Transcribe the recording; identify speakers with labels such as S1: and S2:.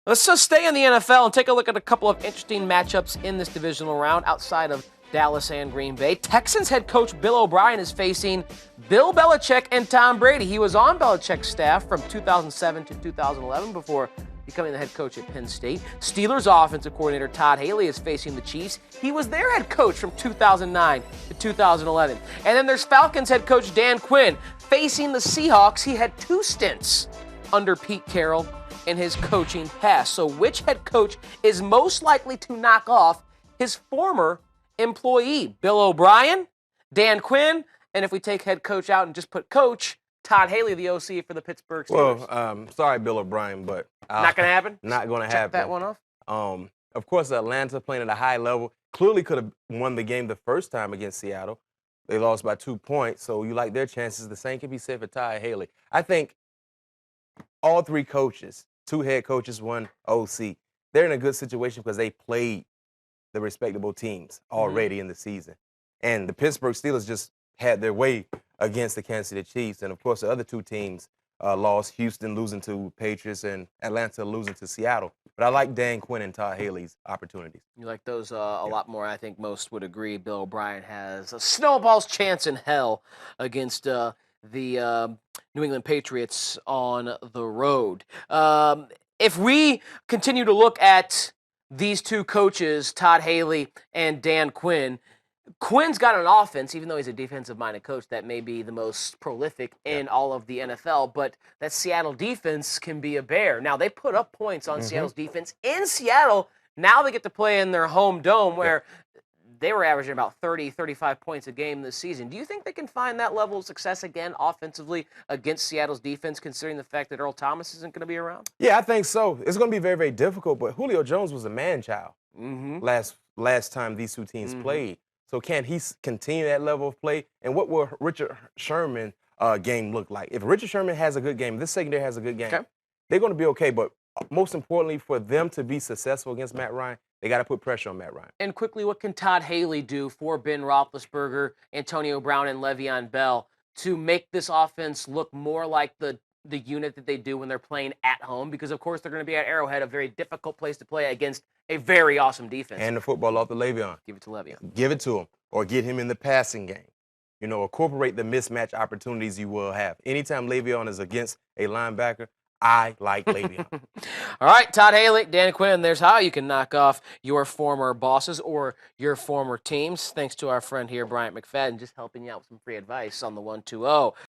S1: Let's just stay in the NFL and take a look at a couple of interesting matchups in this divisional round outside of Dallas and Green Bay. Texans head coach Bill O'Brien is facing Bill Belichick and Tom Brady. He was on Belichick's staff from 2007 to 2011 before becoming the head coach at Penn State. Steelers offensive coordinator Todd Haley is facing the Chiefs. He was their head coach from 2009 to 2011. And then there's Falcons head coach Dan Quinn facing the Seahawks. He had 2 stints under Pete Carroll in his coaching past. So which head coach is most likely to knock off his former employee? Bill O'Brien, Dan Quinn, and if we take head coach out and just put coach, Todd Haley, the OC for the Pittsburgh Steelers.
S2: Well, sorry, Bill O'Brien, but
S1: not going to happen?
S2: Not going to
S1: Check
S2: happen.
S1: that one off.
S2: Of course, Atlanta playing at a high level clearly could have won the game the first time against Seattle. They lost by 2 points, so you like their chances. The same can be said for Todd Haley. I think all 3 coaches, 2 head coaches, 1 OC, they're in a good situation because they played the respectable teams already in the season. And the Pittsburgh Steelers just had their way against the Kansas City Chiefs. And, of course, the other 2 teams lost, Houston losing to Patriots and Atlanta losing to Seattle. But I like Dan Quinn and Todd Haley's opportunities.
S1: You like those a lot more. I think most would agree Bill O'Brien has a snowball's chance in hell against the New England Patriots on the road. If we continue to look at these 2 coaches, Todd Haley and Dan Quinn, Quinn's got an offense, even though he's a defensive-minded coach, that may be the most prolific in all of the NFL, but that Seattle defense can be a bear. Now, they put up points on Seattle's defense in Seattle. Now they get to play in their home dome where they were averaging about 30, 35 points a game this season. Do you think they can find that level of success again offensively against Seattle's defense, considering the fact that Earl Thomas isn't going to be around?
S2: Yeah, I think so. It's going to be very, very difficult, but Julio Jones was a man-child last time these 2 teams played. So can he continue that level of play? And what will Richard Sherman's game look like? If Richard Sherman has a good game, this secondary has a good game, they're going to be okay. But most importantly, for them to be successful against Matt Ryan, they got to put pressure on Matt Ryan.
S1: And quickly, what can Todd Haley do for Ben Roethlisberger, Antonio Brown, and Le'Veon Bell to make this offense look more like the unit that they do when they're playing at home? Because, of course, they're going to be at Arrowhead, a very difficult place to play against a very awesome defense.
S2: And the football off to Le'Veon.
S1: Give it to Le'Veon.
S2: Give it to him, or get him in the passing game. You know, incorporate the mismatch opportunities you will have. Anytime Le'Veon is against a linebacker, I like Le'Veon.
S1: All right, Todd Haley, Dan Quinn, there's how you can knock off your former bosses or your former teams. Thanks to our friend here, Bryant McFadden, just helping you out with some free advice on the 120.